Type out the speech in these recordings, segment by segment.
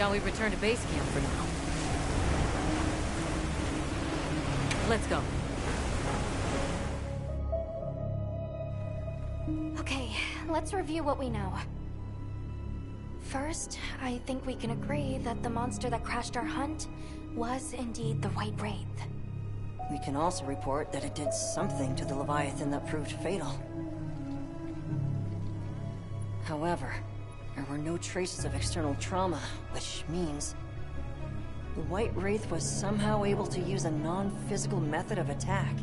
Shall we return to base camp for now? Let's go. Okay, let's review what we know. First, I think we can agree that the monster that crashed our hunt was indeed the White Wraith. We can also report that it did something to the Leviathan that proved fatal. However, there were no traces of external trauma, which means the White Wraith was somehow able to use a non-physical method of attack.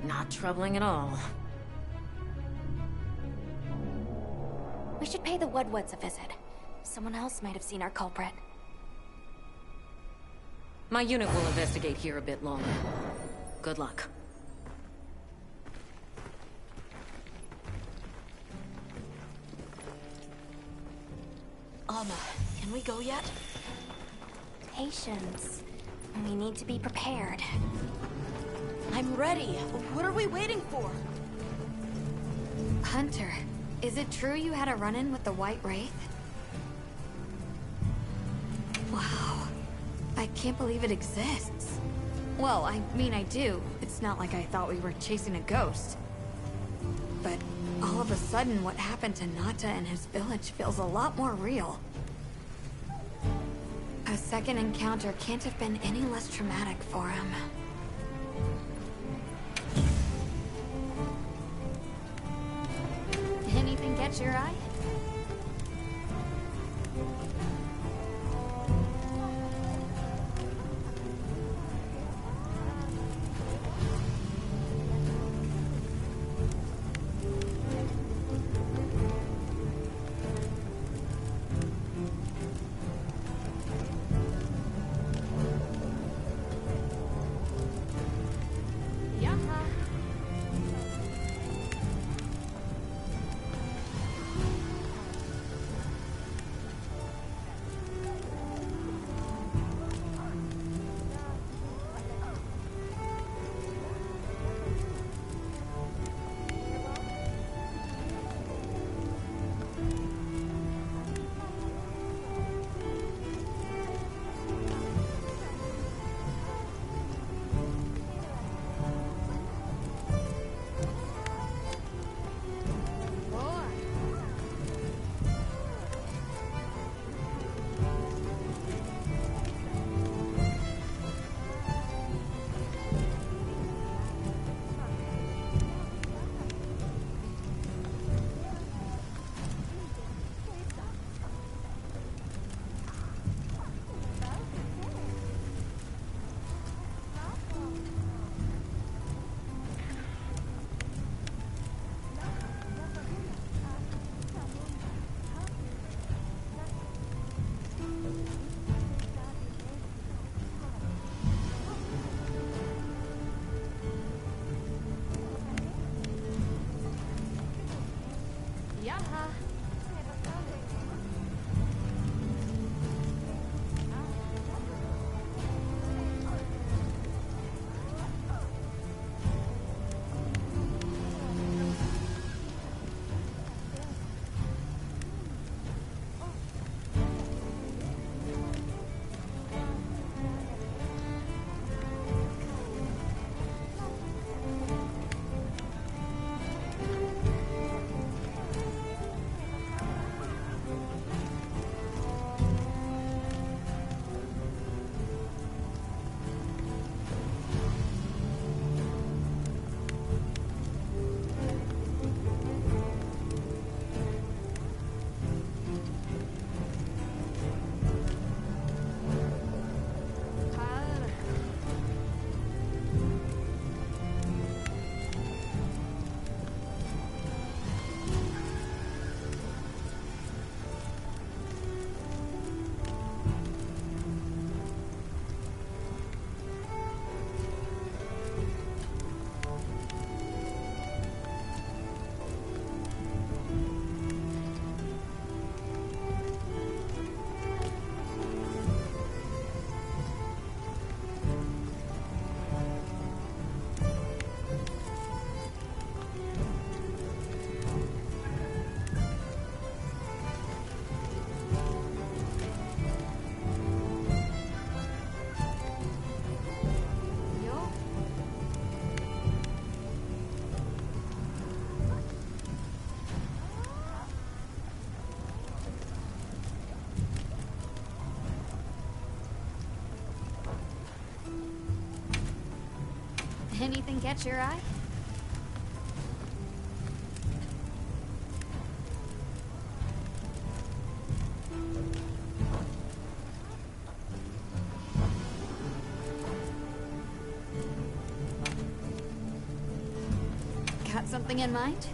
Not troubling at all. We should pay the Woodwoods a visit. Someone else might have seen our culprit. My unit will investigate here a bit longer. Good luck. Can we go yet? Patience. We need to be prepared. I'm ready. What are we waiting for? Hunter, is it true you had a run-in with the White Wraith? Wow. I can't believe it exists. Well, I mean, I do. It's not like I thought we were chasing a ghost. But all of a sudden, what happened to Nata and his village feels a lot more real. A second encounter can't have been any less traumatic for him. Anything catch your eye? Anything catch your eye? Got something in mind?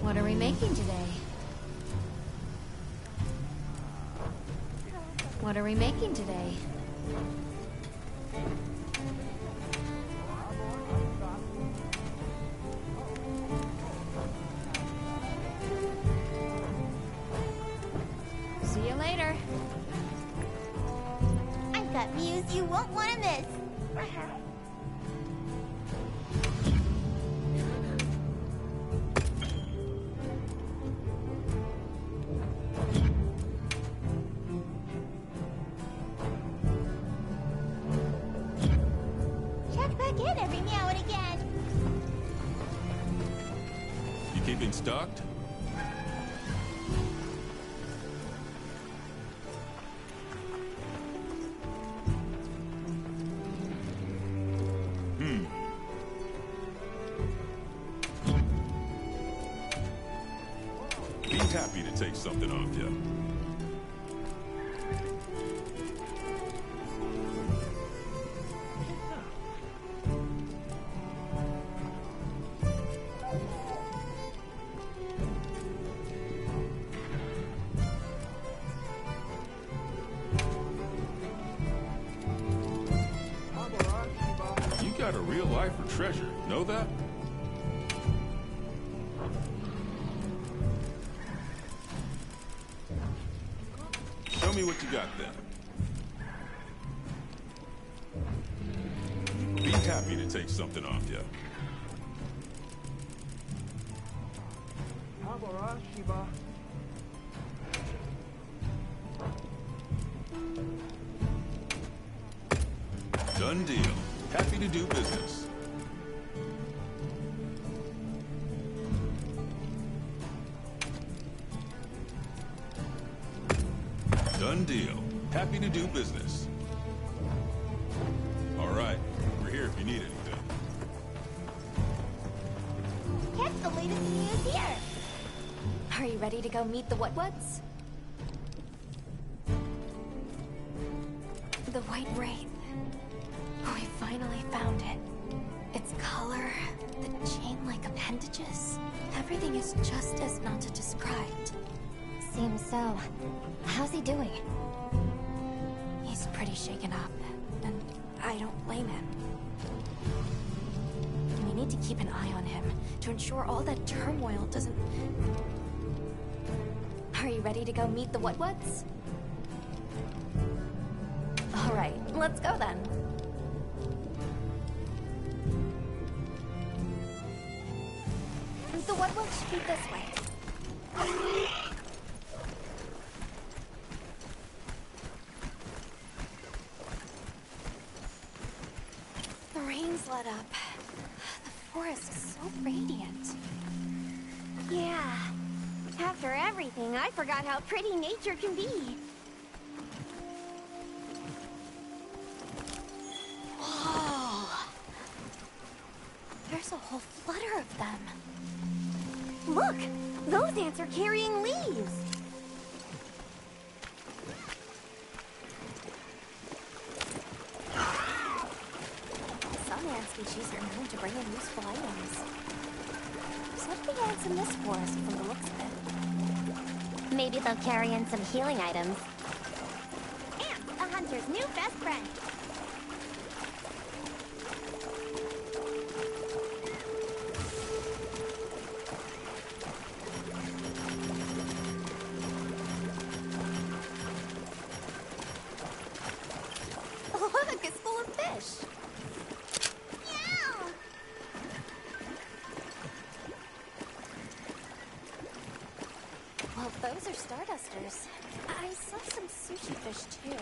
What are we making today? What are we making today? See you later. I've got views you won't want to miss. Check back in every now and again. You keeping stocked? Be happy to take something off you. You got a real life for treasure, know that? Show me what you got then. Be happy to take something off you. Done deal. Happy to do business. Done deal. Happy to do business. All right. We're here if you need anything. Catch the latest news here. Are you ready to go meet the What-Whats? The White Wraith. We finally found it. Its color, the chain-like appendages. Everything is just as Nanta described. Seems so. How's he doing? He's pretty shaken up, and I don't blame him. We need to keep an eye on him to ensure all that turmoil doesn't... Are you ready to go meet the What-Whats? All right, let's go then. The What-Whats should be this way. The rain's let up. The forest is so radiant. Yeah. After everything, I forgot how pretty nature can be. Whoa! There's a whole flutter of them. Look! Those ants are carrying leaves! Some ant species are known to bring in useful items. So what are the ants in this forest from the looks of it? Maybe they'll carry in some healing items. Ants, a hunter's new best friend. Look, it's full of fish. Meow! Well, those are stardusters. I saw some sushi fish, too.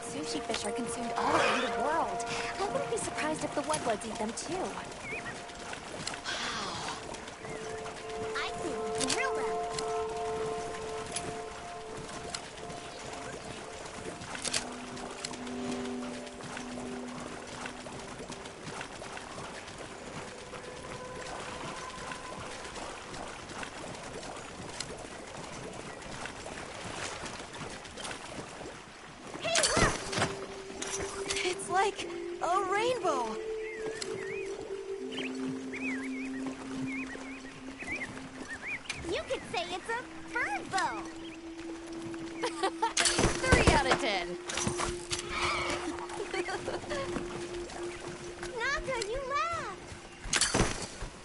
Sushi fish are consumed all over the world. I wouldn't be surprised if the What-Whats eat them, too. Wow. like a rainbow. You could say it's a bird bow. 3 out of 10. Naka, you laughed.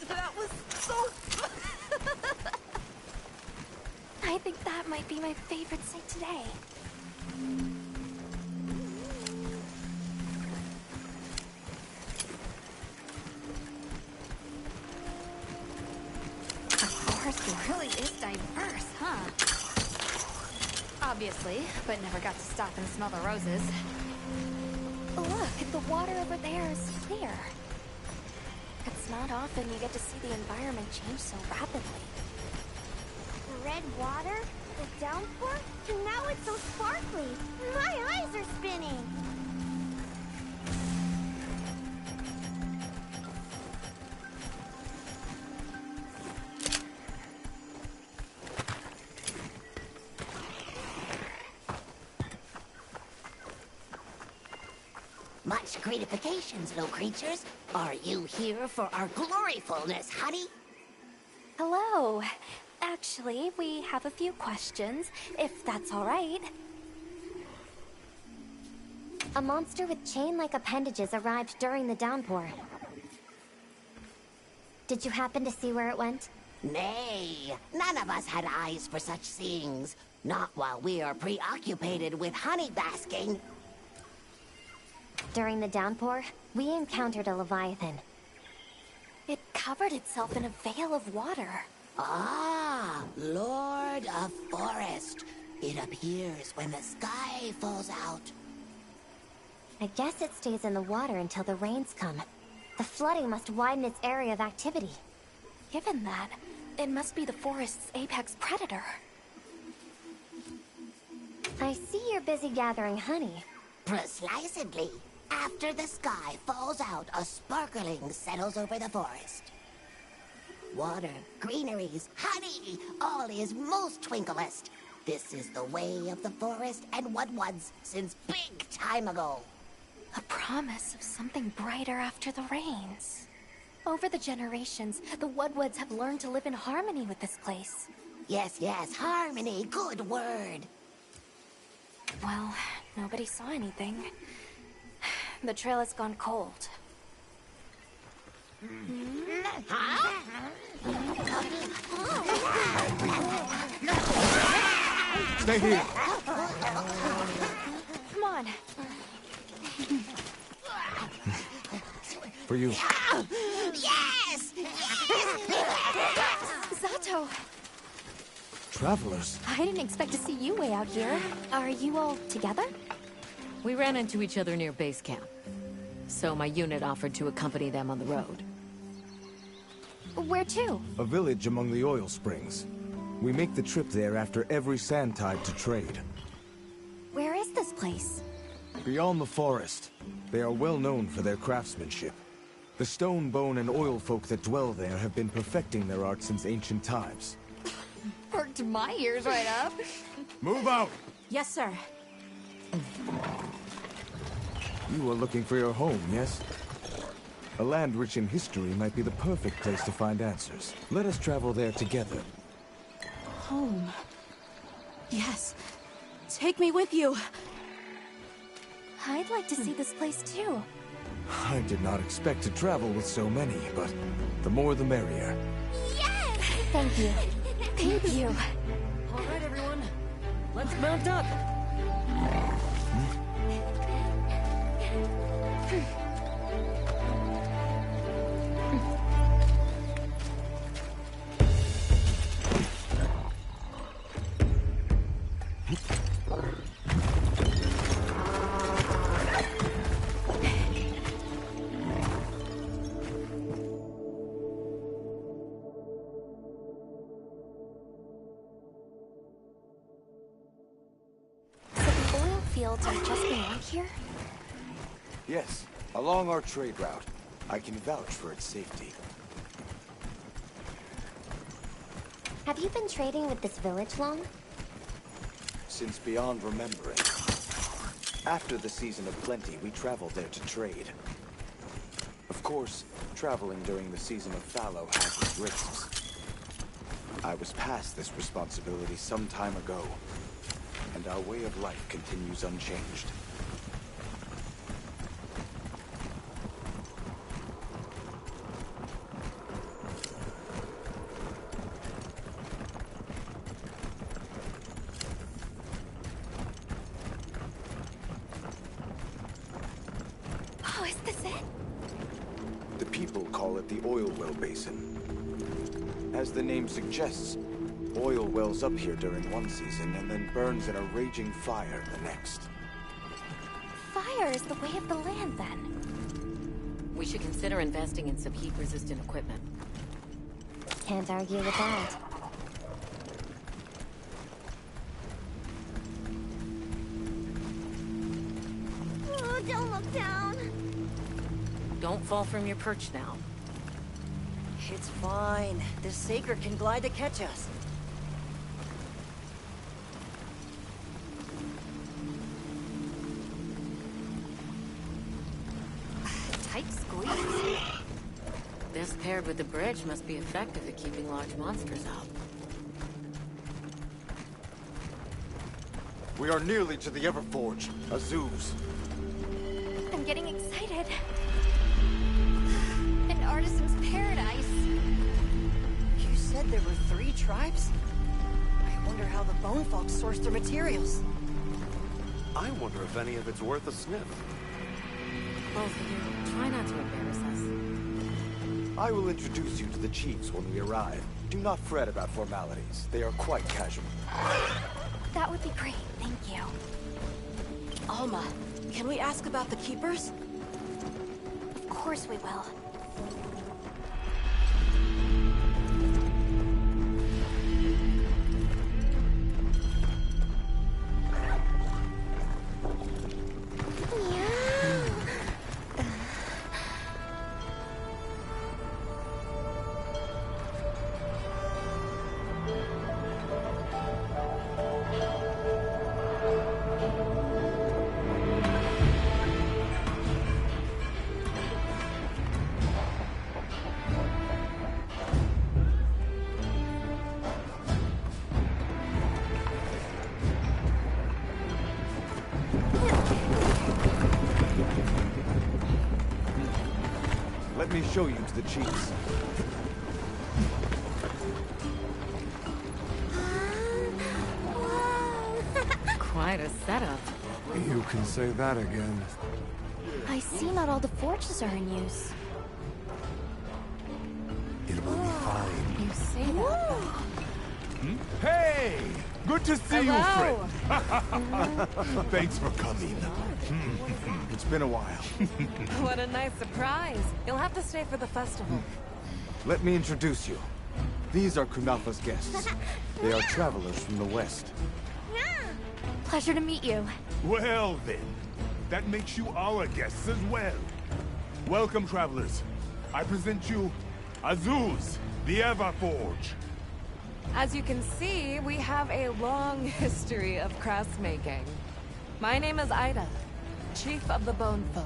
That was so... I think that might be my favorite sight today. The forest really is diverse, huh? Obviously, but never got to stop and smell the roses. Look, the water over there is clear. It's not often you get to see the environment change so rapidly. The red water, the downpour, and now it's so sparkly. My eyes are spinning. Much gratifications, little creatures. Are you here for our gloryfulness, honey? Hello. Actually, we have a few questions, if that's all right. A monster with chain-like appendages arrived during the downpour. Did you happen to see where it went? Nay, none of us had eyes for such things. Not while we are preoccupied with honey basking. During the downpour, we encountered a leviathan. It covered itself in a veil of water. Ah, Lord of Forest. It appears when the sky falls out. I guess it stays in the water until the rains come. The flooding must widen its area of activity. Given that, it must be the forest's apex predator. I see you're busy gathering honey. Precisely. After the sky falls out, a sparkling settles over the forest. Water, greeneries, honey, all is most twinklest. This is the way of the forest and what was since big time ago. A promise of something brighter after the rains. Over the generations, the Woodwoods have learned to live in harmony with this place. Yes, yes, harmony, good word. Well, nobody saw anything. The trail has gone cold. Stay here. Come on. For you. Yes! Zato! Travelers. I didn't expect to see you way out here. Are you all together? We ran into each other near base camp. So my unit offered to accompany them on the road. Where to? A village among the oil springs. We make the trip there after every sand tide to trade. Where is this place? Beyond the forest, they are well known for their craftsmanship. The stone, bone, and oil folk that dwell there have been perfecting their art since ancient times. Perked my ears right up. Move out! Yes, sir. You are looking for your home, yes? A land rich in history might be the perfect place to find answers. Let us travel there together. Home. Yes. Take me with you. I'd like to see this place too. I did not expect to travel with so many, but the more the merrier. Yes! Thank you. Thank you. All right, everyone. Let's mount up. Fields are just beyond here? Yes, along our trade route. I can vouch for its safety. Have you been trading with this village long? Since beyond remembering. After the season of plenty, we traveled there to trade. Of course, traveling during the season of fallow has its risks. I was past this responsibility some time ago, and our way of life continues unchanged. Oh, is this it? The people call it the oil well basin. As the name suggests, oil wells up here during one season and then burns in a raging fire the next. Fire is the way of the land, then. We should consider investing in some heat-resistant equipment. Can't argue with that. Oh, don't look down. Don't fall from your perch now. It's fine. This Sacred can glide to catch us. Tight squeeze. This paired with the bridge must be effective at keeping large monsters out. We are nearly to the Everforge, Azuz. I'm getting excited. An artisan's paradise. You said there were 3 tribes? I wonder how the bone folk source their materials. I wonder if any of it's worth a sniff. Both of you, try not to embarrass us. I will introduce you to the chiefs when we arrive. Do not fret about formalities. They are quite casual. That would be great, thank you. Alma, can we ask about the Keepers? Of course we will. Let me show you to the chiefs. Quite a setup. You can say that again. I see not all the forges are in use. It will be fine. You say that. Hey! Good to see Hello. you, friend. Thanks for coming. It's been a while. What a nice surprise. You'll have to stay for the festival. Let me introduce you. These are Kunafa's guests. They are travelers from the west. Pleasure to meet you. Well then, that makes you our guests as well. Welcome, travelers. I present you Azuz, the Everforge. As you can see, we have a long history of craftsmaking. My name is Ida, Chief of the Bone Folk.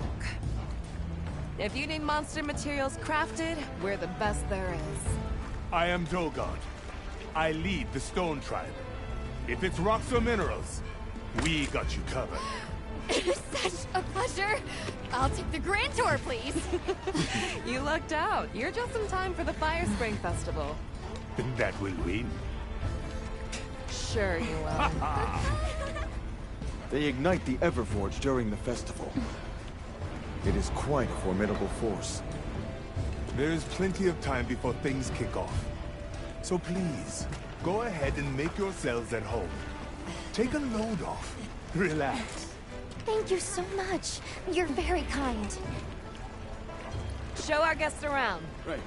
If you need monster materials crafted, we're the best there is. I am Dolgod. I lead the Stone Tribe. If it's rocks or minerals, we got you covered. Such a pleasure. I'll take the grand tour, please. You lucked out. You're just in time for the Fire Spring Festival. That will win. Sure you will. They ignite the Everforge during the festival. It is quite a formidable force. There is plenty of time before things kick off. So please, go ahead and make yourselves at home. Take a load off. Relax. Thank you so much. You're very kind. Show our guests around. Right.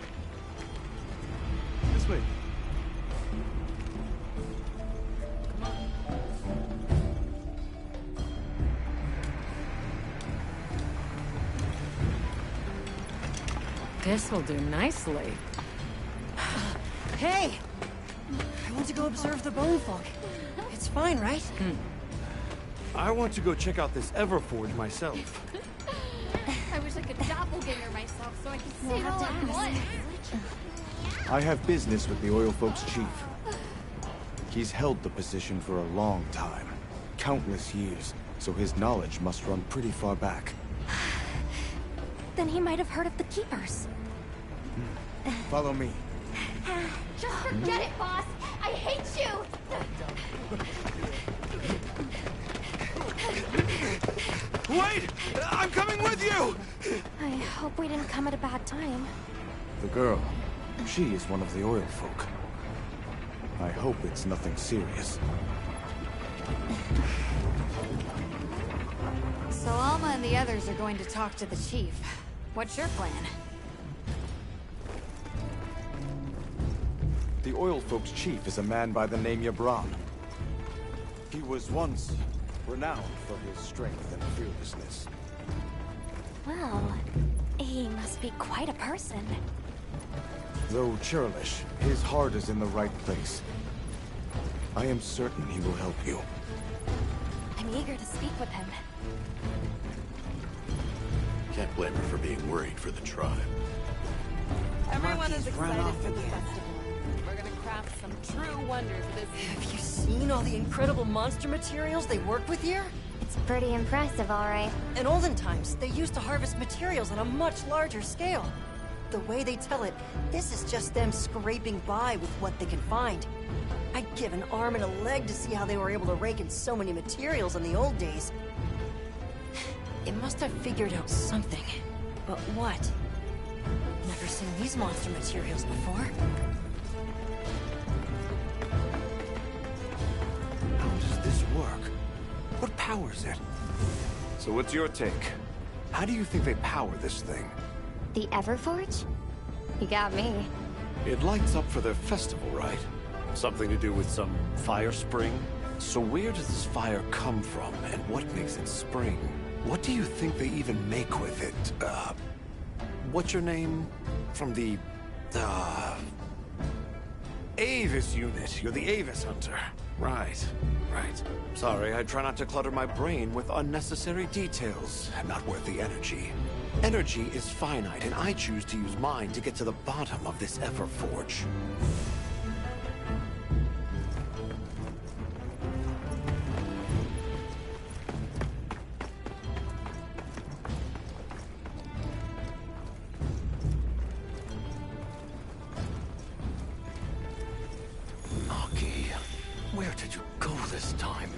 This way. This will do nicely. Hey! I want to go observe the bone folk. It's fine, right? I want to go check out this Everforge myself. I wish I could doppelganger myself so I could see it all at once. I have business with the oil folks' chief. He's held the position for a long time. Countless years, so his knowledge must run pretty far back. Then he might have heard of the Keepers. Follow me. Just forget it, boss. I hate you. Wait! I'm coming with you! I hope we didn't come at a bad time. The girl, she is one of the oil folk. I hope it's nothing serious. So Alma and the others are going to talk to the chief. What's your plan? The oil folks' chief is a man by the name Yabran. He was once renowned for his strength and fearlessness. Well, he must be quite a person. Though churlish, his heart is in the right place. I am certain he will help you. I'm eager to speak with him. Can't blame her for being worried for the tribe. Everyone is excited for the festival. We're gonna craft some true wonders this year. Have you seen all the incredible monster materials they work with here? It's pretty impressive, all right. In olden times, they used to harvest materials on a much larger scale. The way they tell it, this is just them scraping by with what they can find. I'd give an arm and a leg to see how they were able to rake in so many materials in the old days. It must have figured out something. But what? Never seen these monster materials before. How does this work? What powers it? So what's your take? How do you think they power this thing? The Everforge? You got me. It lights up for their festival, right? Something to do with some fire spring? So where does this fire come from, and what makes it spring? What do you think they even make with it? What's your name? From the, Avis unit. You're the Avis hunter. Right. Sorry, I try not to clutter my brain with unnecessary details. Not worth the energy. Energy is finite, and I choose to use mine to get to the bottom of this Everforge. Naki, where did you go this time?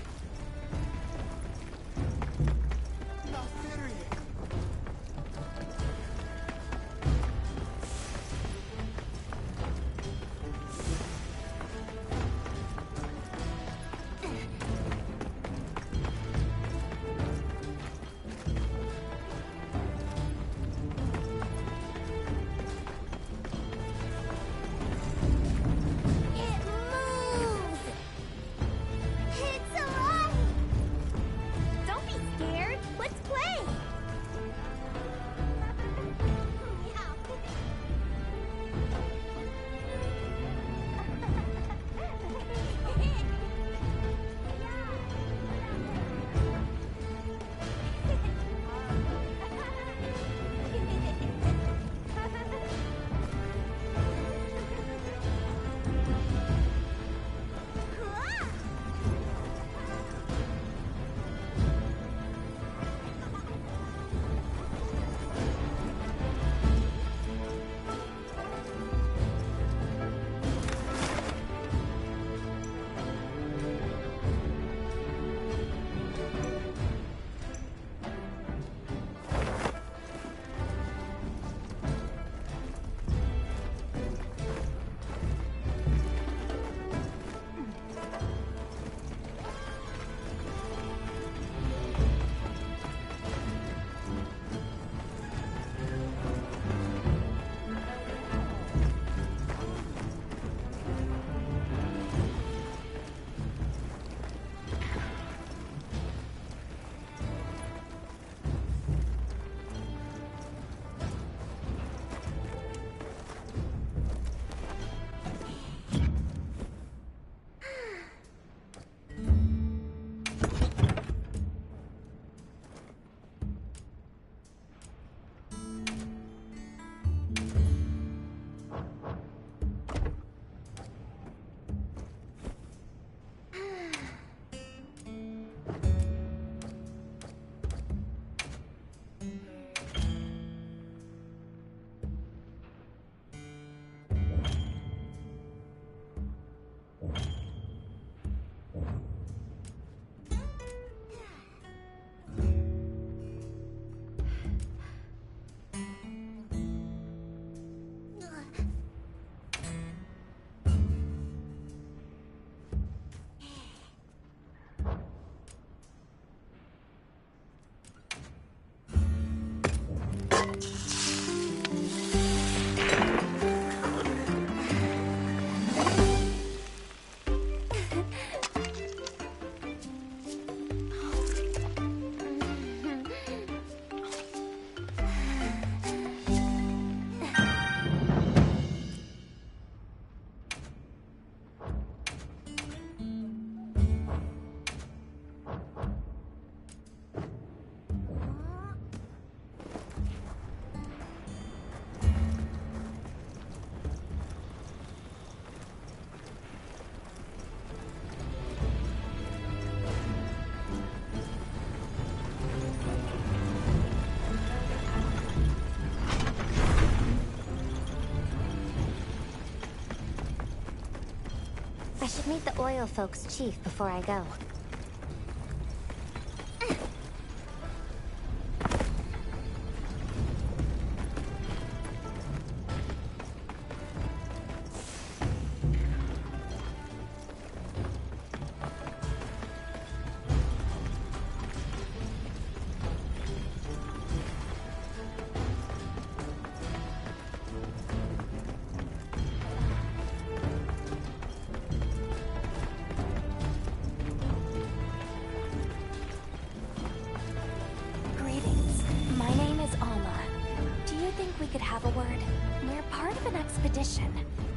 meet the oil folks' chief before I go.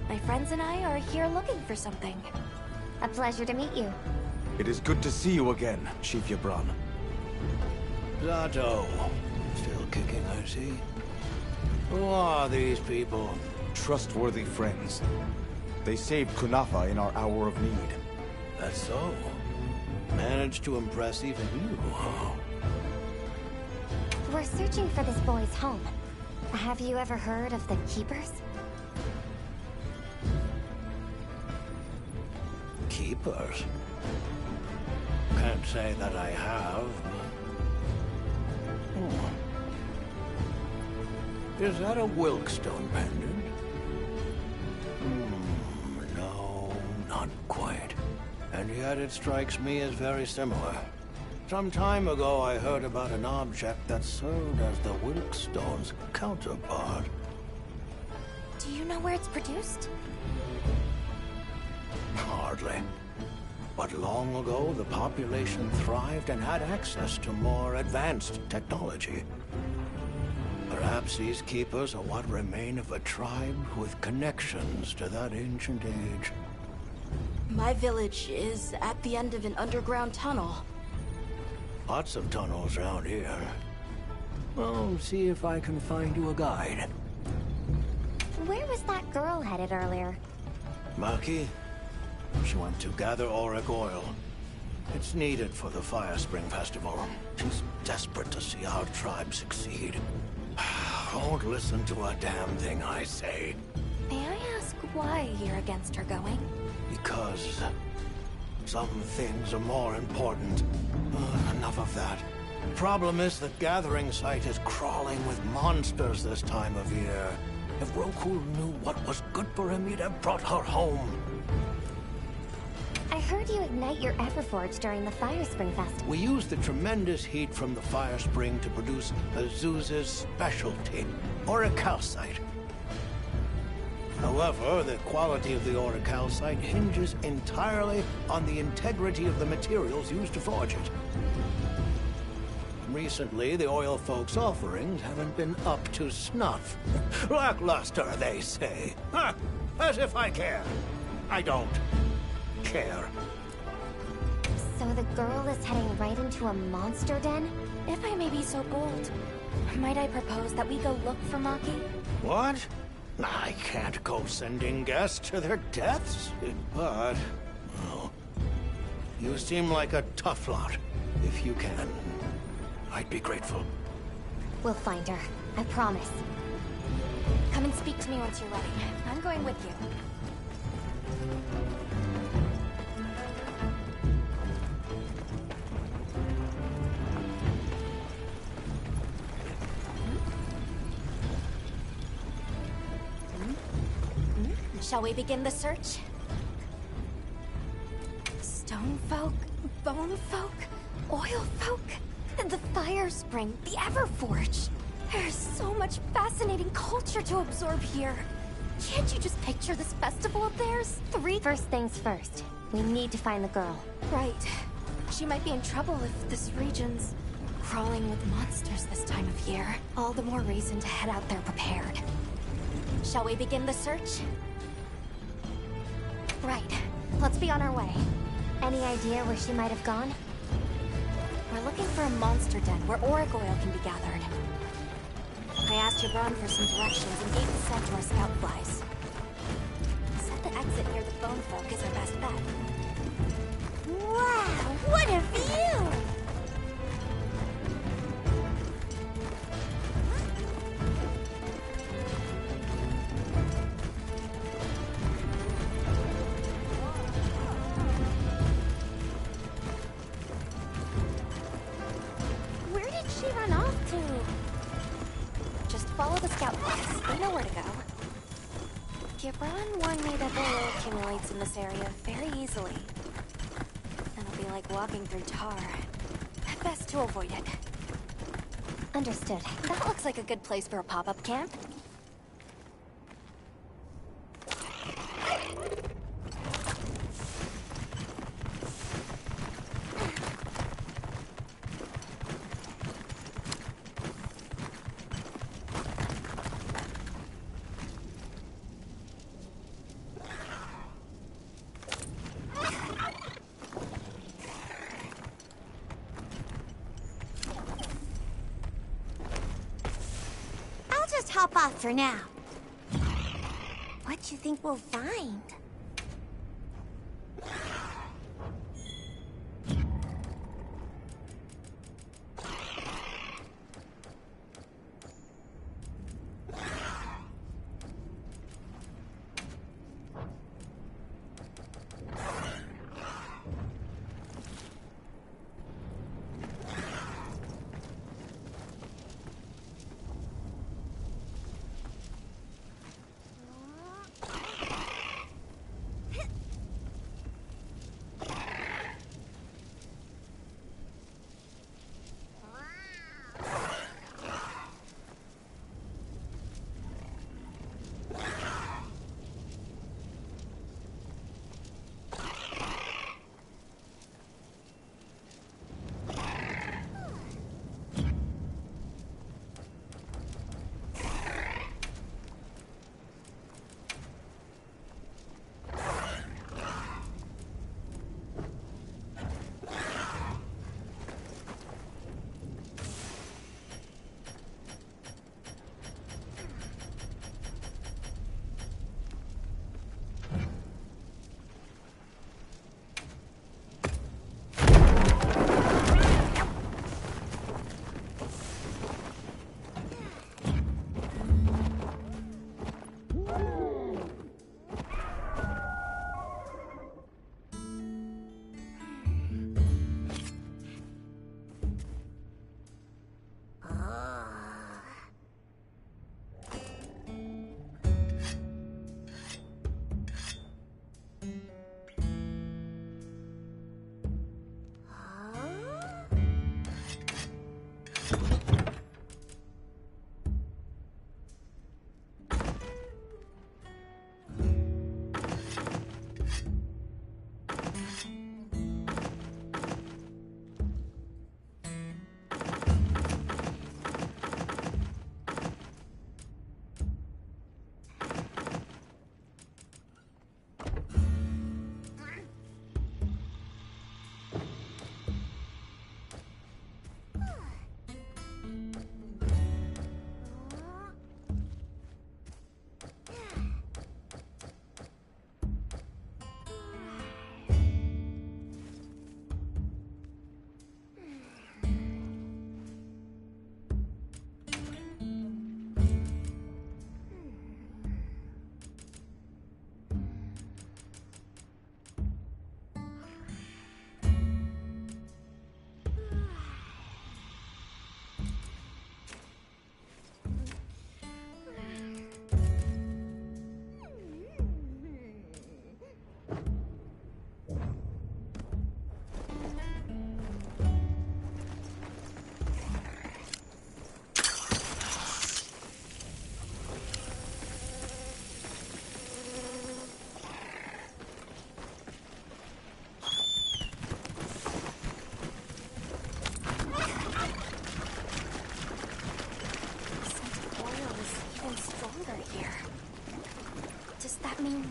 My friends and I are here looking for something. A pleasure to meet you. It is good to see you again, Chief Yabran. Zato. Still kicking, I see. Who are these people? Trustworthy friends. They saved Kunafa in our hour of need. That's so. Managed to impress even you, huh? We're searching for this boy's home. Have you ever heard of the Keepers? Keepers? Can't say that I have. Is that a Wilkstone pendant? No, not quite. And yet it strikes me as very similar. Some time ago I heard about an object that served as the Wilkstone's counterpart. Do you know where it's produced? Hardly. But long ago, the population thrived and had access to more advanced technology. Perhaps these keepers are what remain of a tribe with connections to that ancient age. My village is at the end of an underground tunnel. Lots of tunnels around here. Well, see if I can find you a guide. Where was that girl headed earlier? Maki? She went to gather auric oil. It's needed for the Fire Spring Festival. She's desperate to see our tribe succeed. Don't listen to a damn thing I say. May I ask why you're against her going? Because some things are more important. Enough of that. Problem is the gathering site is crawling with monsters this time of year. If Roku knew what was good for him, he'd have brought her home. I heard you ignite your Everforge during the Fire Spring Festival. We use the tremendous heat from the fire spring to produce Azuz's specialty, auricalcite. However, the quality of the auricalcite hinges entirely on the integrity of the materials used to forge it. Recently, the oil folks' offerings haven't been up to snuff. Lackluster, they say. Huh, as if I care. I don't care. So the girl is heading right into a monster den? If I may be so bold, might I propose that we go look for Maki? What? I can't go sending guests to their deaths. But, well, you seem like a tough lot. If you can, I'd be grateful. We'll find her. I promise. Come and speak to me once you're ready. I'm going with you. Shall we begin the search? Stone folk, bone folk, oil folk, the fire spring, the Everforge. There's so much fascinating culture to absorb here. Can't you just picture this festival of theirs? First things first. We need to find the girl. Right. She might be in trouble if this region's crawling with monsters this time of year. All the more reason to head out there prepared. Shall we begin the search? Right. Let's be on our way. Any idea where she might have gone? We're looking for a monster den where auric oil can be gathered. I asked Jabron for some directions and gave the scent to our scout flies. Said the exit near the bone folk is our best bet. Wow, what a view! she run off to? Just follow the scout flags. They know where to go. Gibran warned me that the oil accumulates in this area very easily. It'll be like walking through tar. Best to avoid it. Understood. That looks like a good place for a pop-up camp. Just hop off for now. What you think we'll find?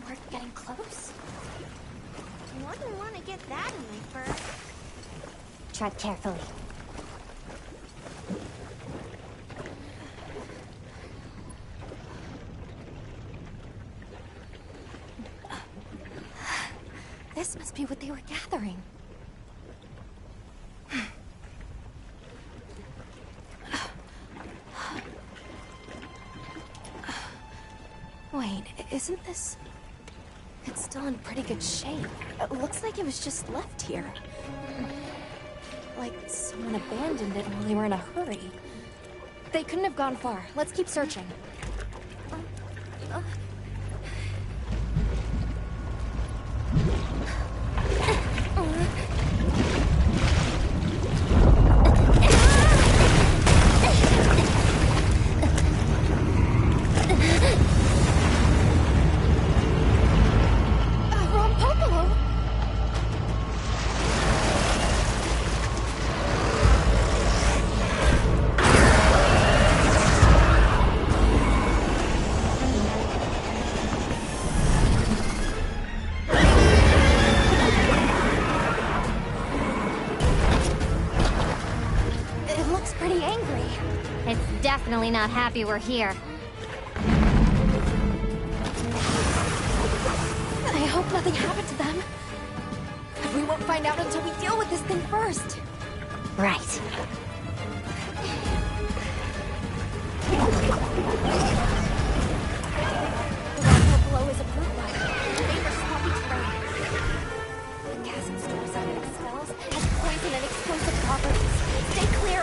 We're getting close. Wouldn't want to get that in my fur. Tread carefully. This must be what they were gathering. Wait, isn't this... It's still in pretty good shape. It looks like it was just left here. like someone abandoned it while they were in a hurry. They couldn't have gone far. Let's keep searching. Definitely not happy we're here. I hope nothing happened to them. But we won't find out until we deal with this thing first. Right. The water below is a brute line. Neighbors swampy terrain. The chasm stores out its spells has poison and explosive properties. Stay clear.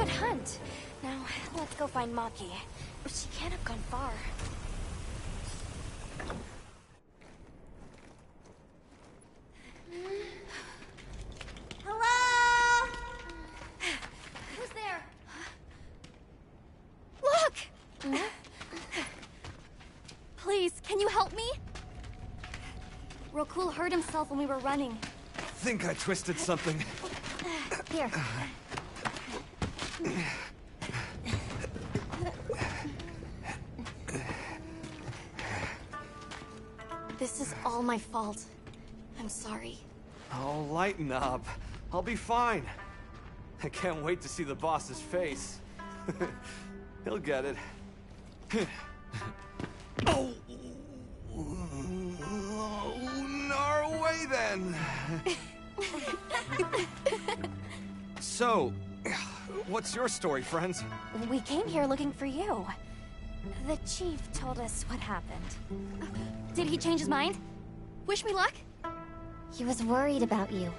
Good hunt. Now, let's go find Maki. She can't have gone far. Hello? Who's there? Look! Please, can you help me? Rokul hurt himself when we were running. Think I twisted something. Here. This is all my fault. I'm sorry. Oh, lighten up. I'll be fine. I can't wait to see the boss's face. He'll get it. Oh! No way then! So, what's your story, friends? We came here looking for you. The chief told us what happened. Did he change his mind? Wish me luck? He was worried about you.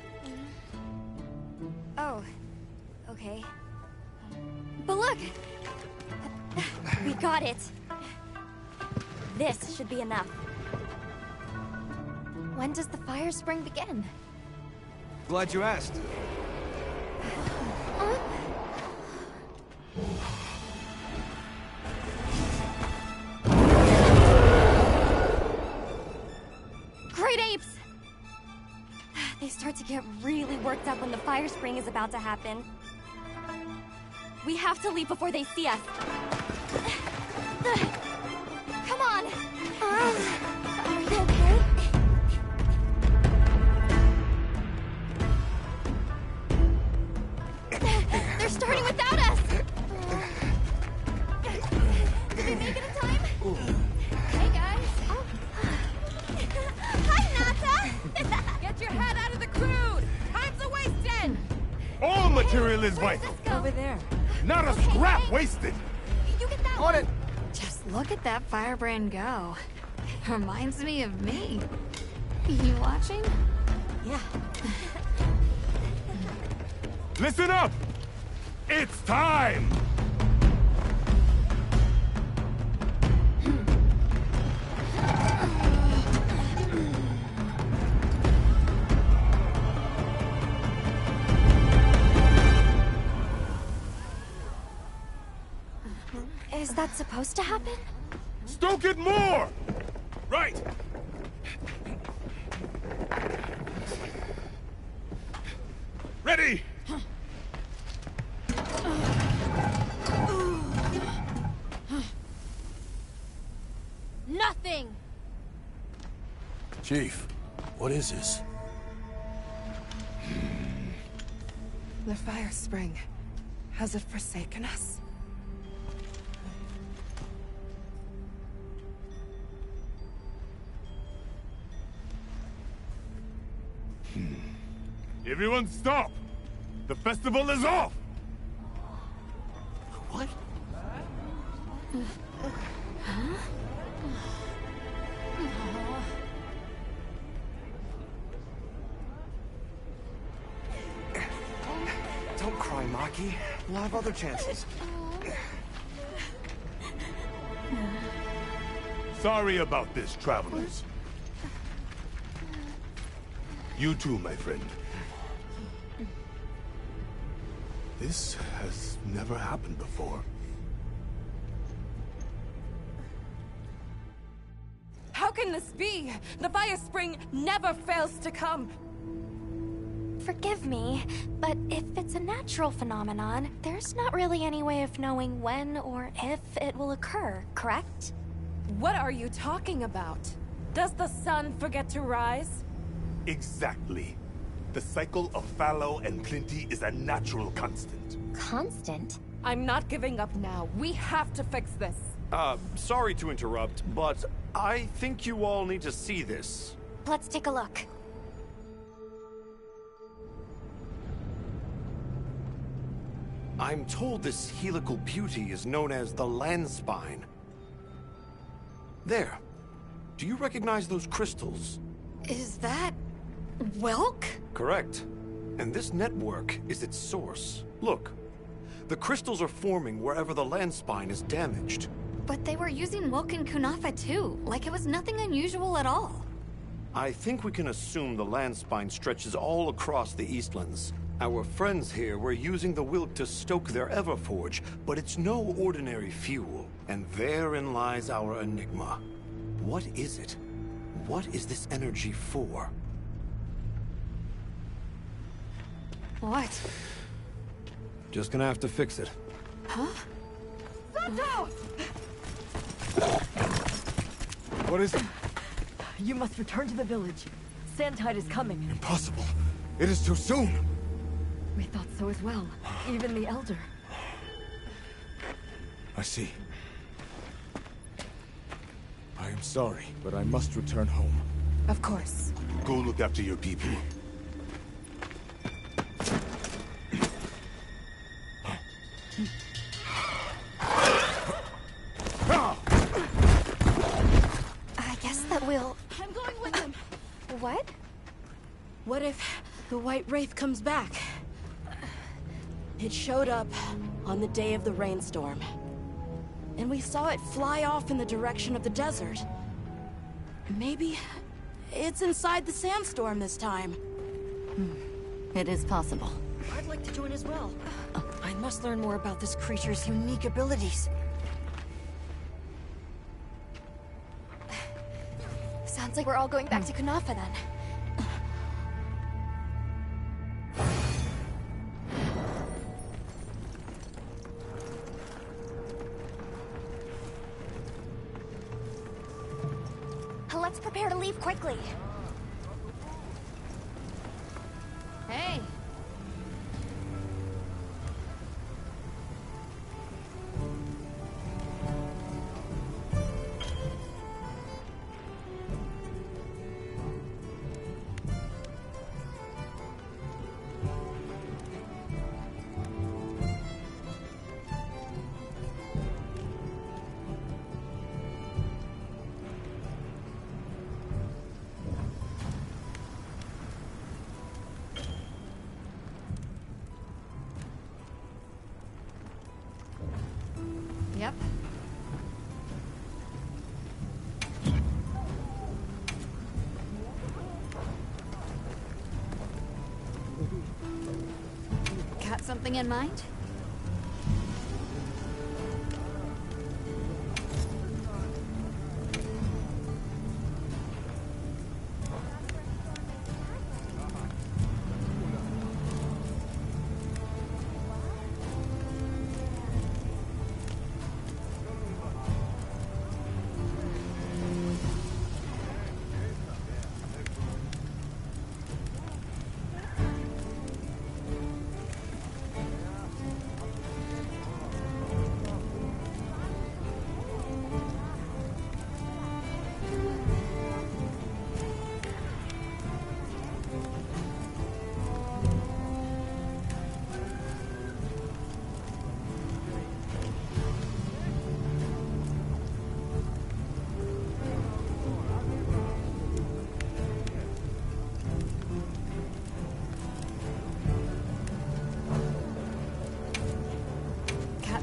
Oh, okay. But look! We got it! This should be enough. When does the fire spring begin? Glad you asked. Great apes! They start to get really worked up when the fire spring is about to happen. We have to leave before they see us. Come on! Are you okay? They're starting without us! Did we make it in time? Hey, guys! Hi, Nata! Get your head out of the crude! Time's a wasted! All material is vital. Over there. Not a scrap wasted. You get that On one! it! Just look at that firebrand go. Reminds me of me. You watching? Yeah. Listen up! It's time! Is that supposed to happen? Stoke it more! Right! Ready! Nothing! Chief, what is this? The fire spring. Has it forsaken us? Everyone stop! The festival is off! What? Don't cry, Maki. We'll have other chances. Sorry about this, travelers. You too, my friend. This has never happened before. How can this be? The fire spring never fails to come. Forgive me, but if it's a natural phenomenon, there's not really any way of knowing when or if it will occur, correct? What are you talking about? Does the sun forget to rise? Exactly. The cycle of fallow and plenty is a natural constant. Constant? I'm not giving up now. We have to fix this. Sorry to interrupt, but I think you all need to see this. Let's take a look. I'm told this helical beauty is known as the land spine. There. Do you recognize those crystals? Is that... Welk? Correct. And this network is its source. Look. The crystals are forming wherever the land spine is damaged. But they were using Woken Kunafa too, like it was nothing unusual at all. I think we can assume the land spine stretches all across the Eastlands. Our friends here were using the Wilk to stoke their Everforge, but it's no ordinary fuel. And therein lies our enigma. What is it? What is this energy for? What? Just gonna have to fix it. Huh? Santo! What is it? You must return to the village. Sandtide is coming. Impossible. It is too soon. We thought so as well. Even the Elder. I see. I am sorry, but I must return home. Of course. Go look after your people. I guess that we'll... I'm going with him. What? What if the White Wraith comes back? It showed up on the day of the rainstorm. And we saw it fly off in the direction of the desert. Maybe it's inside the sandstorm this time. It is possible. I'd like to join as well. I must learn more about this creature's unique abilities. Sounds like we're all going back to Kunafa then. Let's prepare to leave quickly. Hey. Yep. Got something in mind?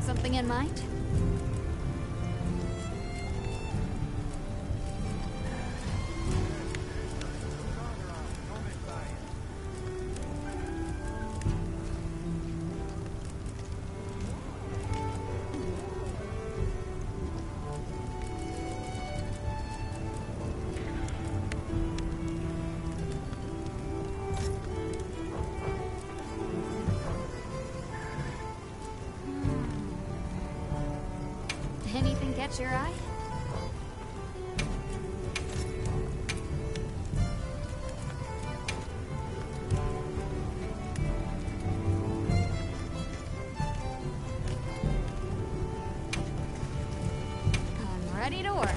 Something in mind? Anything catch your eye? I'm ready to work.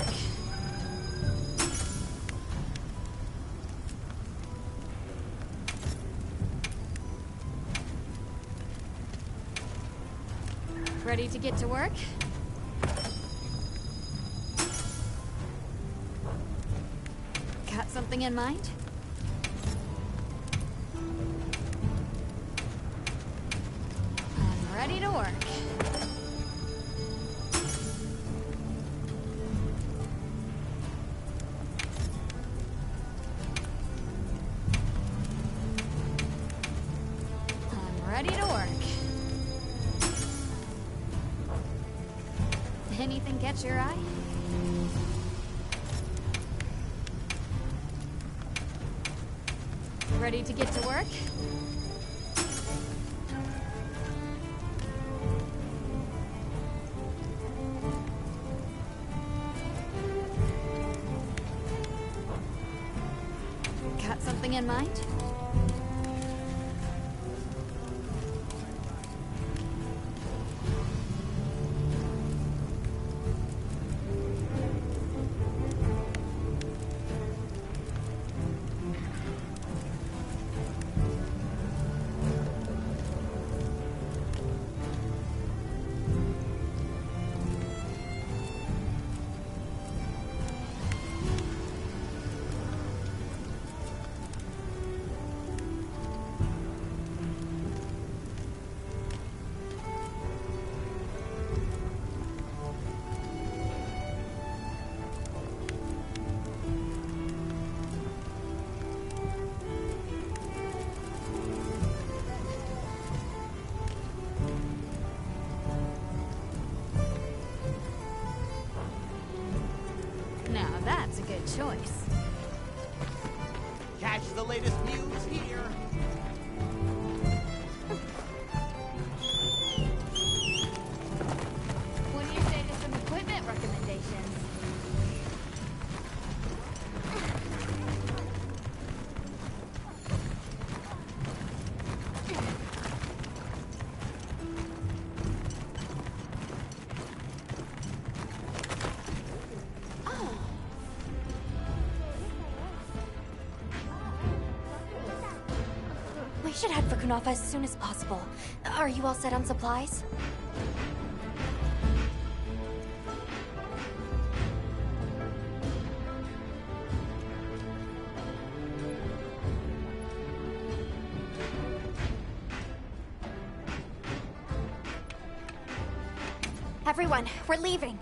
Ready to get to work? Got something in mind? I'm ready to work. I'm ready to work. Anything catch your eye? Ready to get to work? Got something in mind? Now that's a good choice. Catch the latest news here. What do you say to some equipment recommendations? We should head for Kunafa as soon as possible. Are you all set on supplies? Everyone, we're leaving.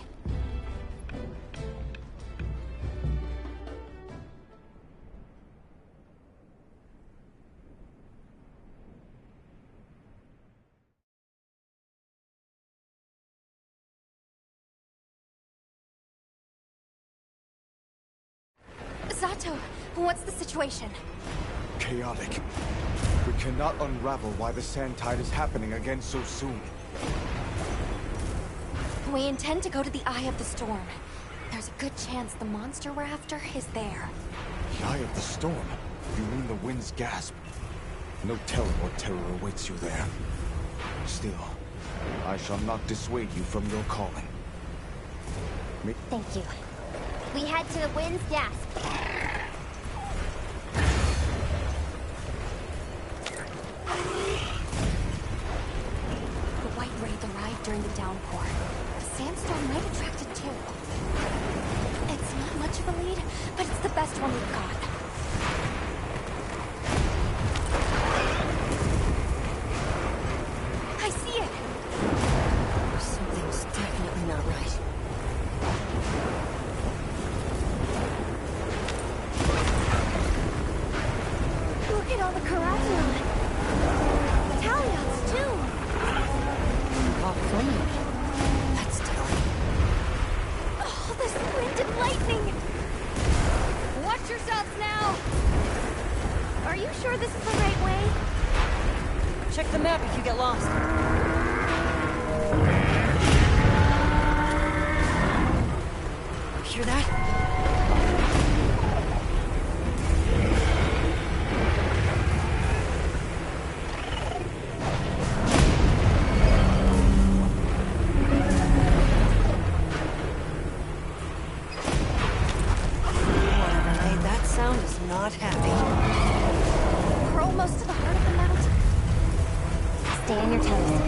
Zato, what's the situation? Chaotic. We cannot unravel why the sand tide is happening again so soon. We intend to go to the Eye of the Storm. There's a good chance the monster we're after is there. The Eye of the Storm? You mean the wind's gasp? No telling what terror awaits you there. Still, I shall not dissuade you from your calling. Thank you. We head to the wind's gasp. The White Wraith arrived during the downpour. The sandstorm might attract it too. It's not much of a lead, but it's the best one we've got. I see it! Something's definitely not right. Look at all the Karazion! Taliots, too! Off flame. That's telling. Oh, this wind and lightning! Watch yourselves now! Are you sure this is the right way? Check the map if you get lost. Hear that? Whatever made that sound is not happy. We're almost to the heart of the mountain. Stay on your toes.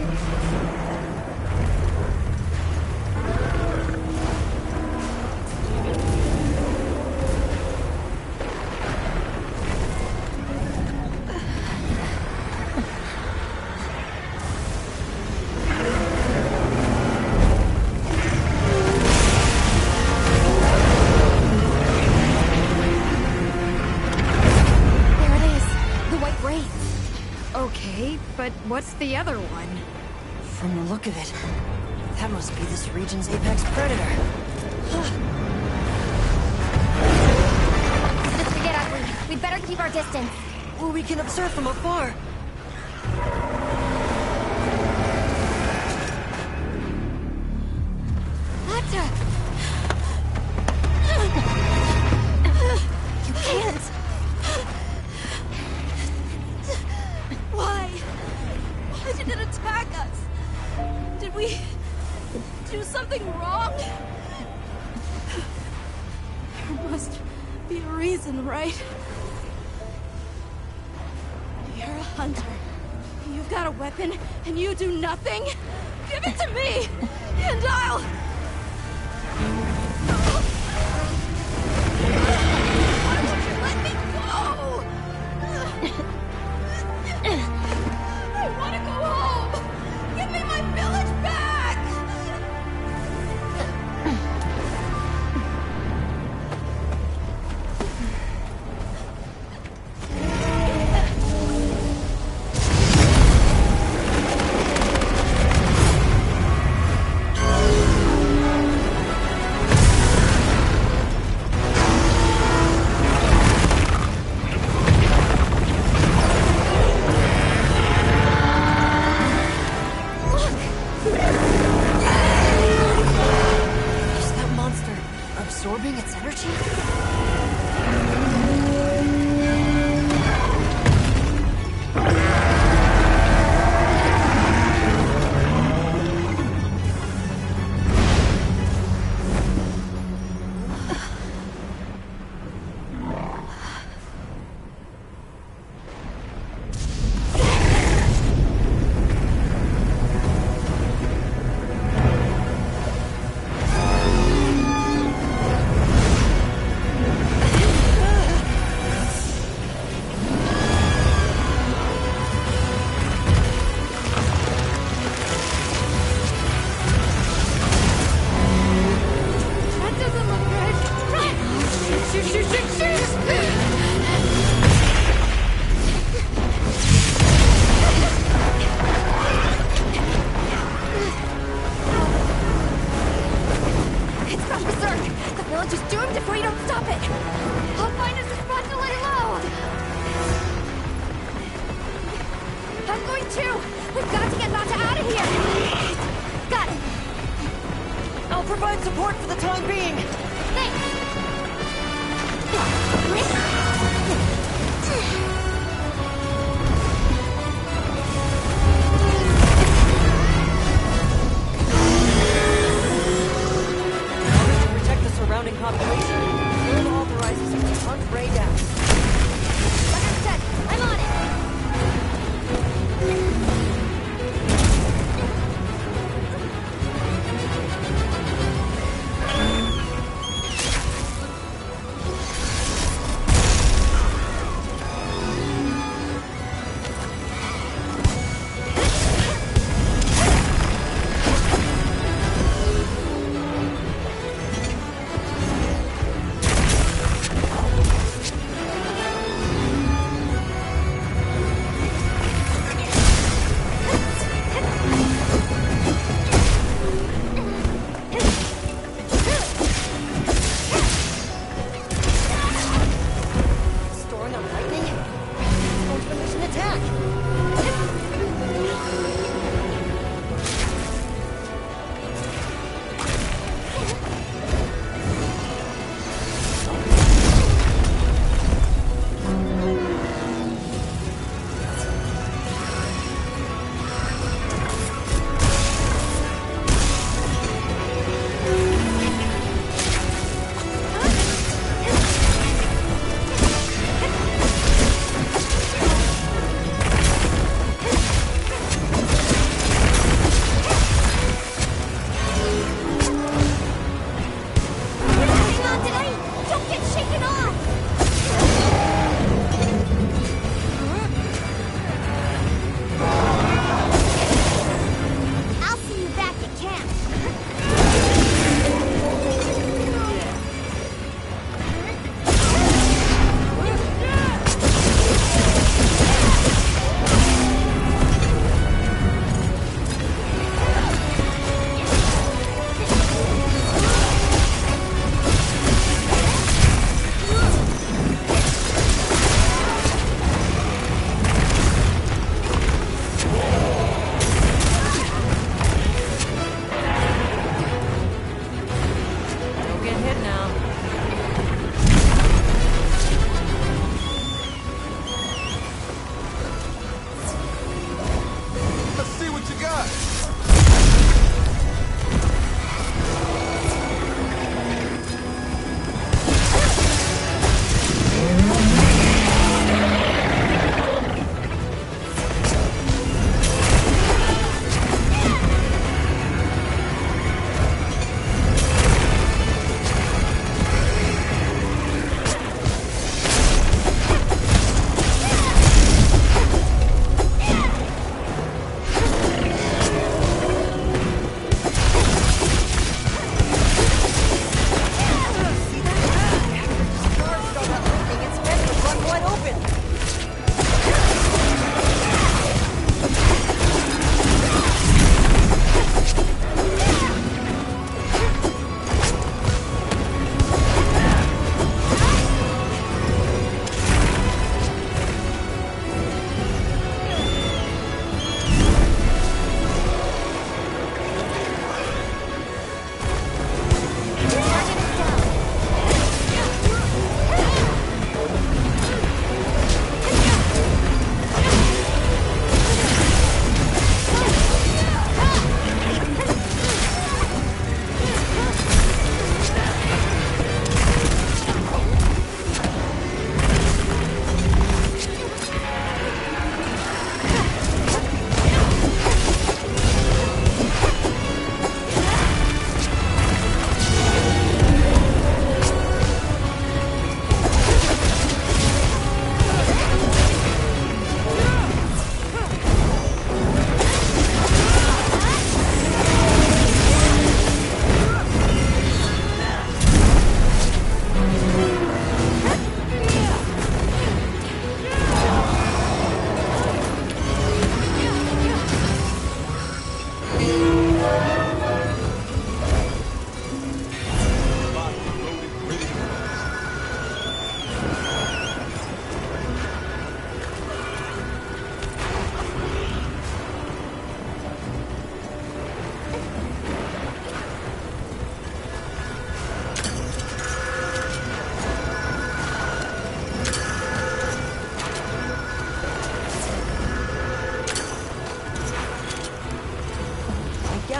what's the other one? From the look of it, that must be this region's apex predator. Let's forget ugly. We'd better keep our distance. Well, we can observe from afar. You can't. Why? Why did it attack us? Did we do something wrong? There must be a reason, right? You're a hunter. You've got a weapon, and you do nothing? Give it to me, and I'll... Why won't you let me go? I want to go home! Give me my village back! Is that monster absorbing its energy? That doesn't look good. Run! Shoot, shoot, shoot, shoot! It's gone berserk. The village is doomed if we don't stop it. I'll find us a spot to lay low. I'm going too. We've got to get Nata out of here. Got it. I'll provide support for the time being. Thanks. To protect the surrounding population, the Guild authorizes you to hunt Ray down. Understood. I'm on it.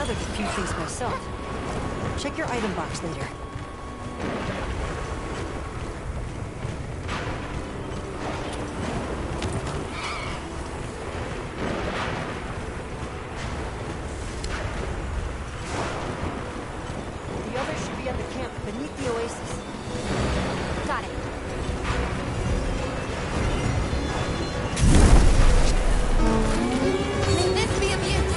gathered a few things myself. Check your item box later. The others should be at the camp beneath the oasis. Got it. May this be of use.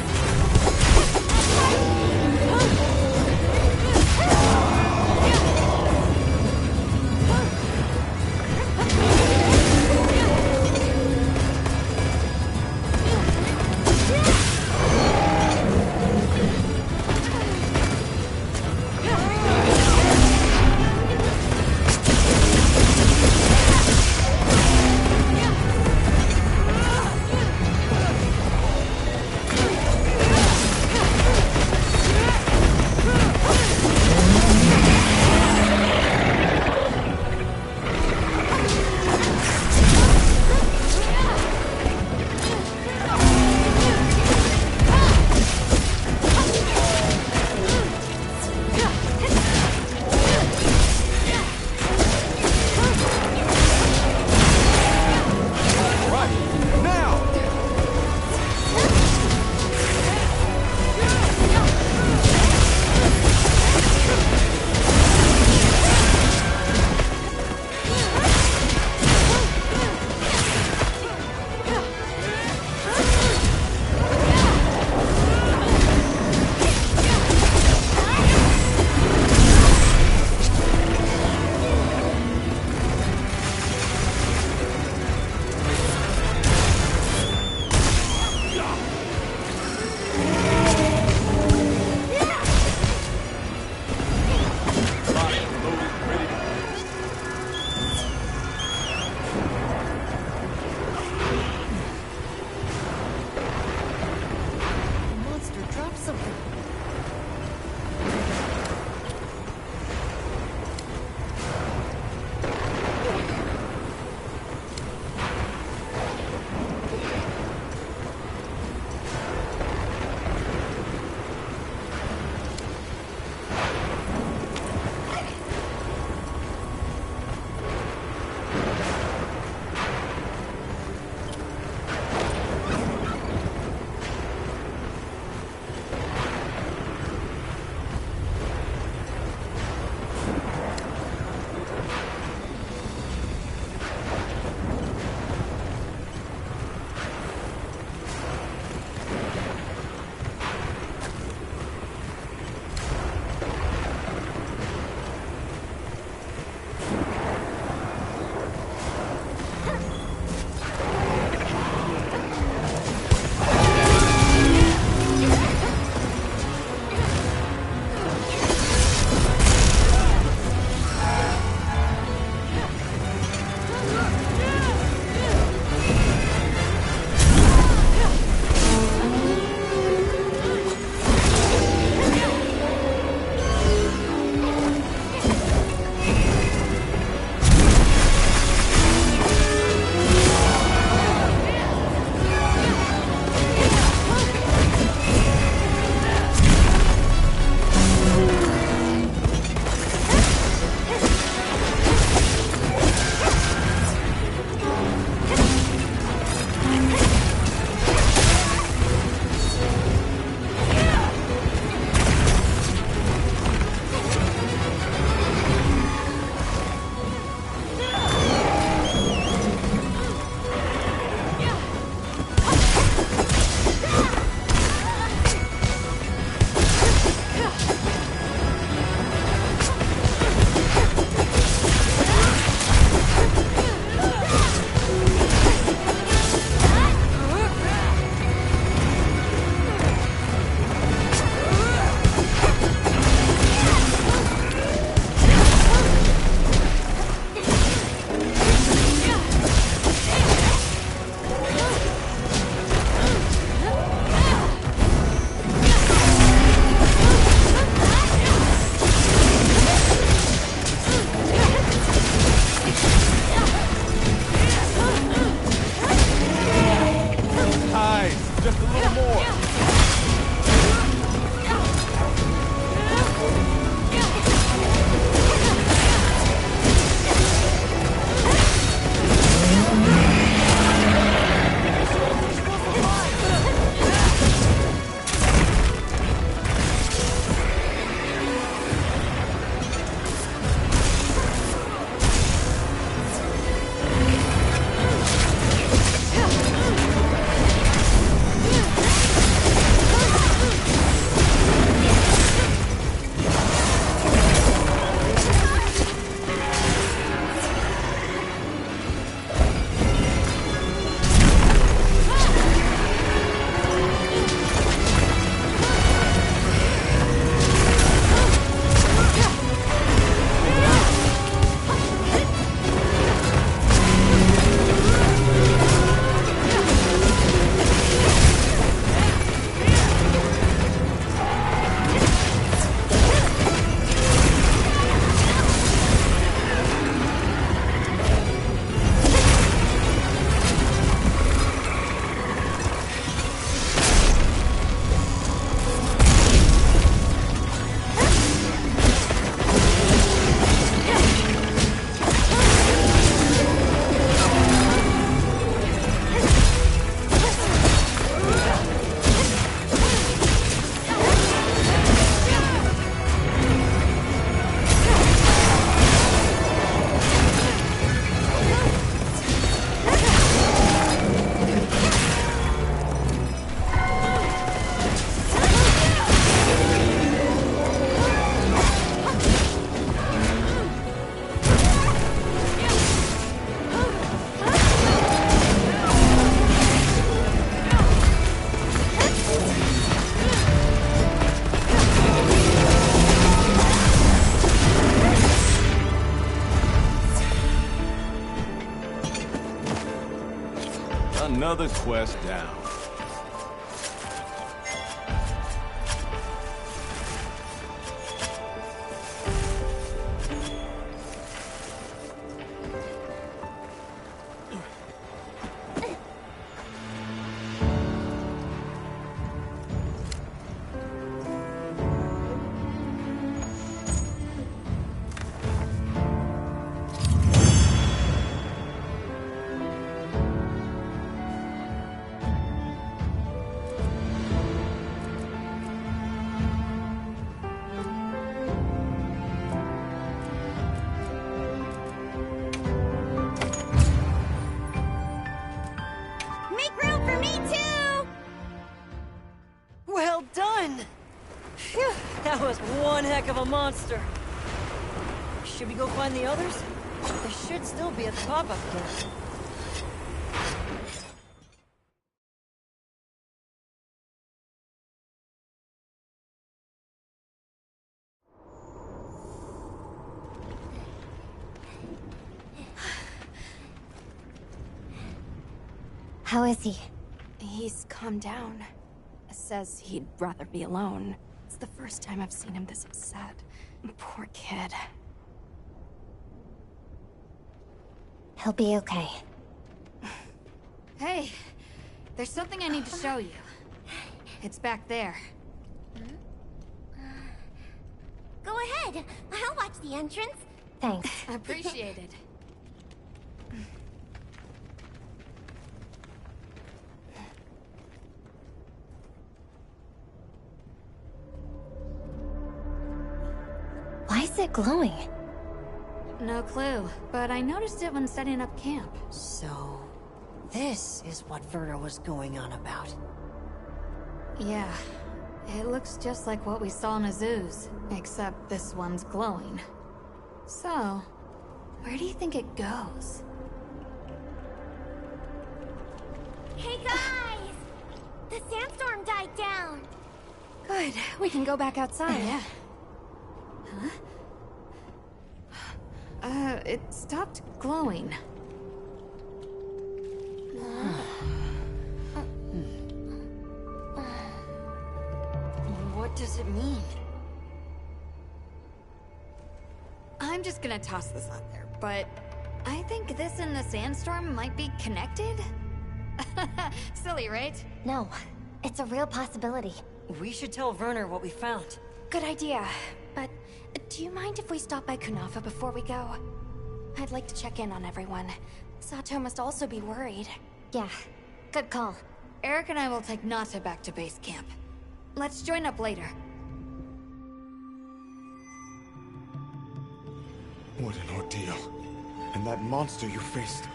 Another quest down. Make room for me too! Well done! Phew, that was one heck of a monster. Should we go find the others? They should still be at the pop-up camp. How is he? He's calmed down. Says he'd rather be alone. It's the first time I've seen him this upset. Poor kid. He'll be okay. Hey, there's something I need to show you. It's back there. Go ahead. I'll watch the entrance. Thanks. Appreciated. Why is it glowing? No clue, but I noticed it when setting up camp. So, this is what Werner was going on about. Yeah, it looks just like what we saw in Azu's, except this one's glowing. So, where do you think it goes? Hey guys! The sandstorm died down. Good, we can go back outside. Yeah. Huh? It stopped glowing. What does it mean? I'm just gonna toss this out there, but I think this and the sandstorm might be connected? Silly, right? No, it's a real possibility. We should tell Werner what we found. Good idea. But do you mind if we stop by Kunafa before we go? I'd like to check in on everyone. Sato must also be worried. Yeah, good call. Eric and I will take Nata back to base camp. Let's join up later. What an ordeal. And that monster you faced.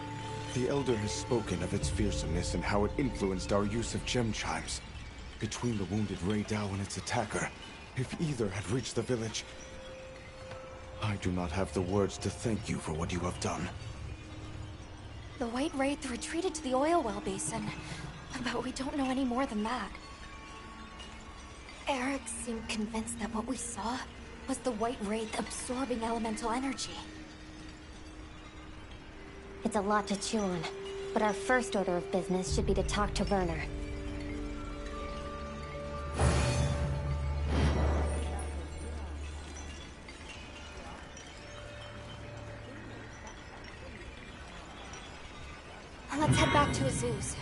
The Elder has spoken of its fearsomeness and how it influenced our use of gem chimes. Between the wounded Rei Dao and its attacker, if either had reached the village, I do not have the words to thank you for what you have done. The White Wraith retreated to the oil well basin, but we don't know any more than that. Eric seemed convinced that what we saw was the White Wraith absorbing elemental energy. It's a lot to chew on, but our first order of business should be to talk to Werner. Let's head back to Azu's.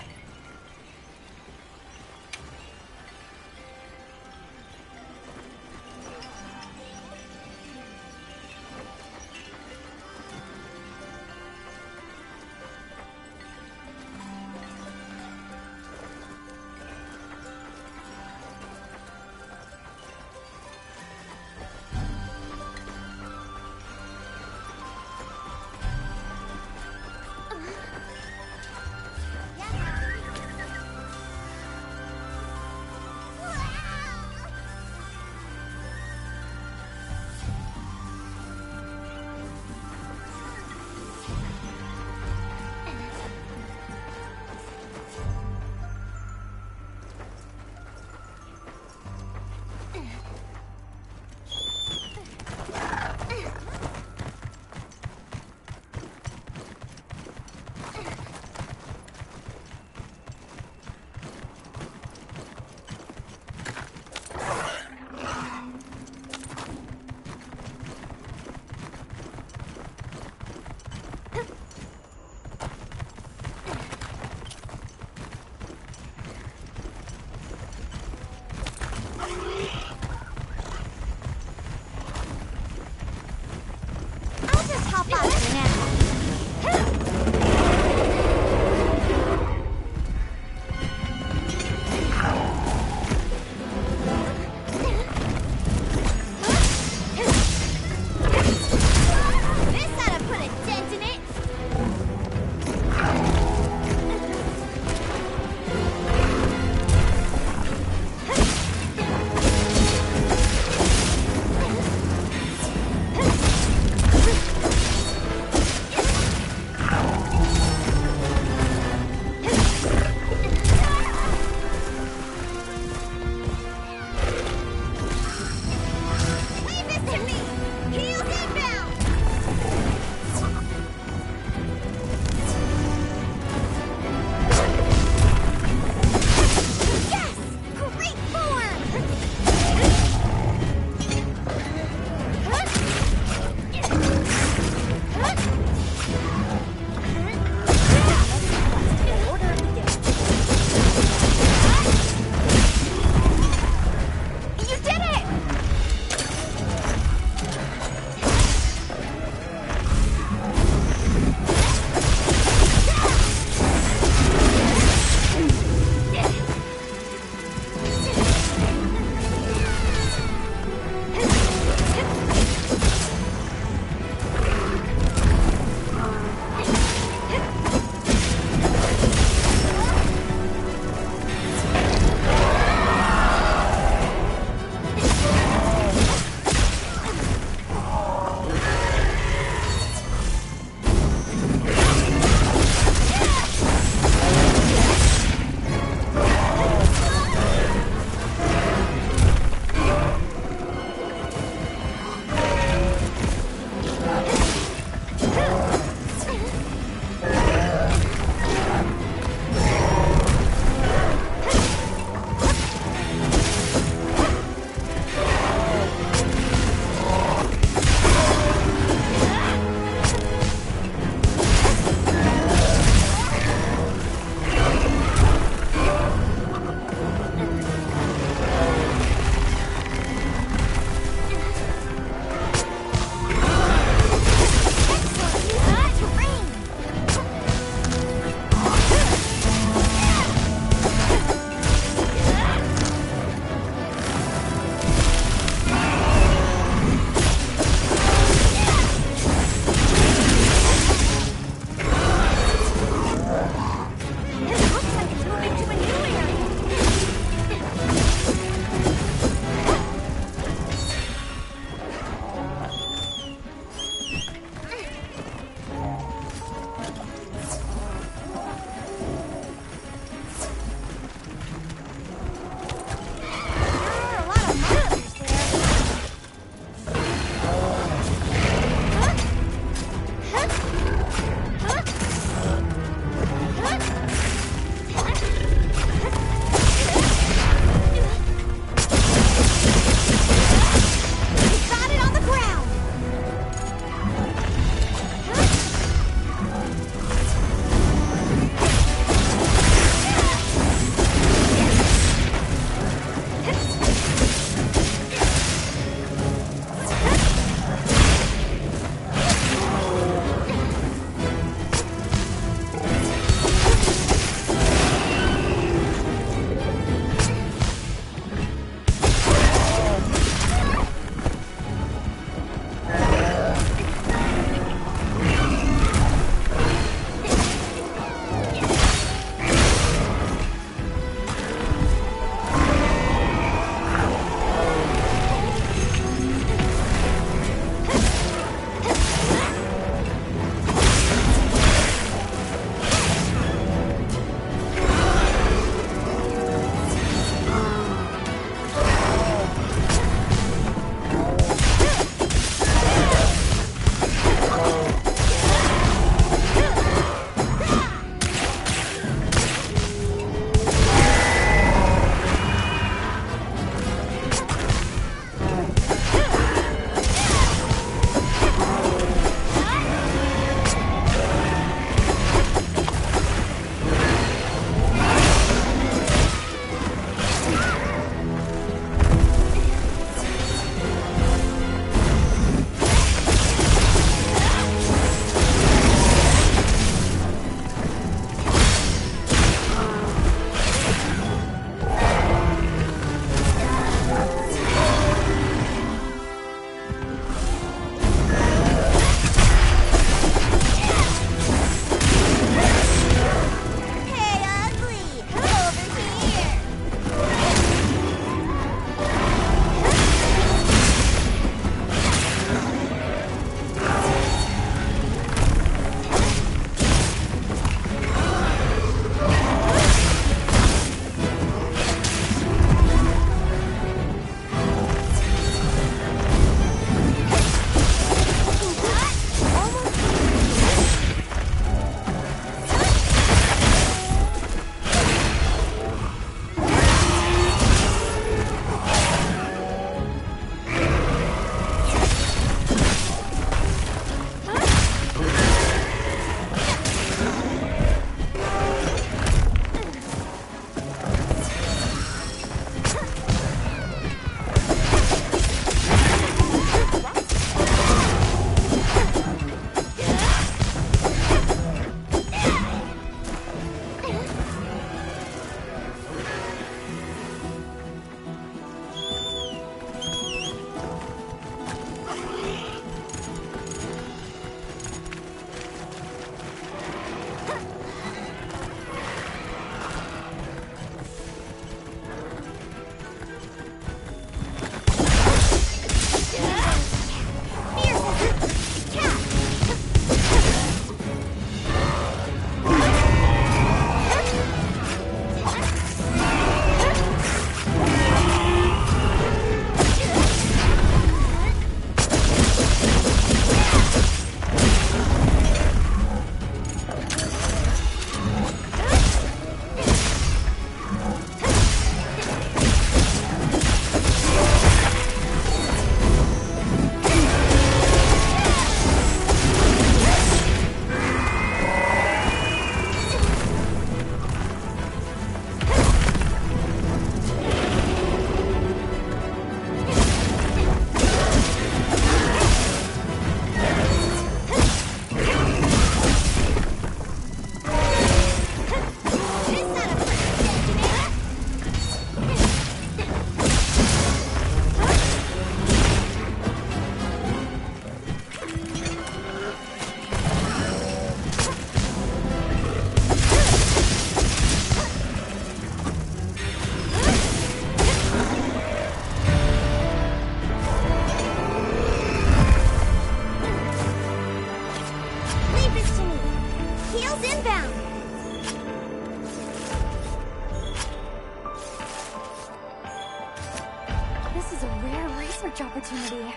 rare research opportunity.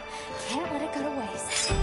Can't let it go to waste.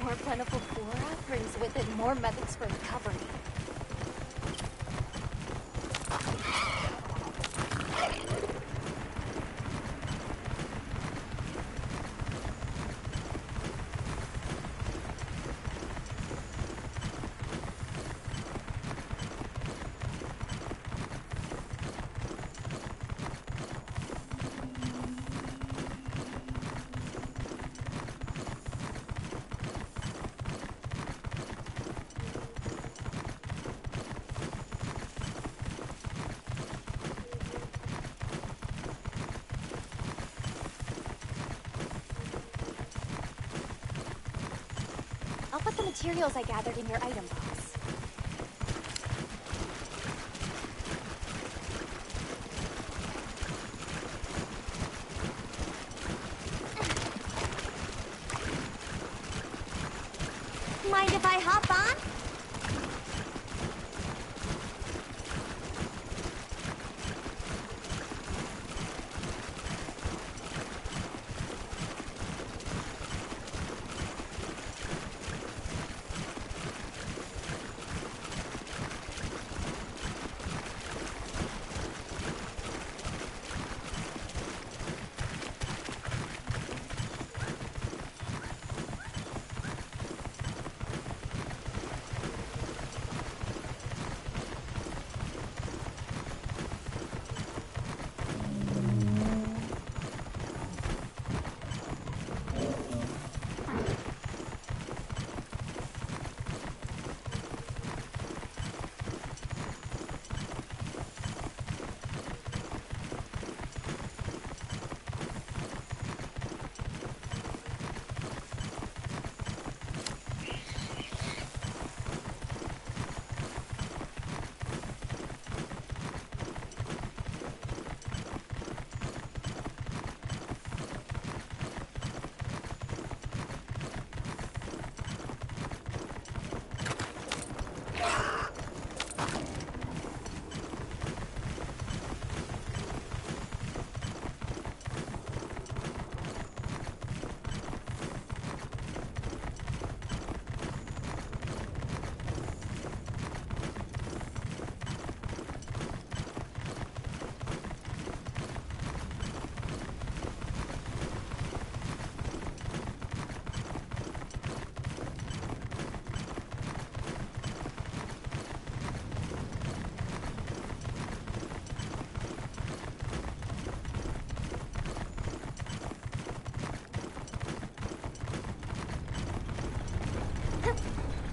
More plentiful flora brings with it more methods for recovery. I'll put the materials I gathered in your item box. Mind if I hop on?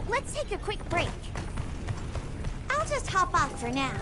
Let's take a quick break. I'll just hop off for now.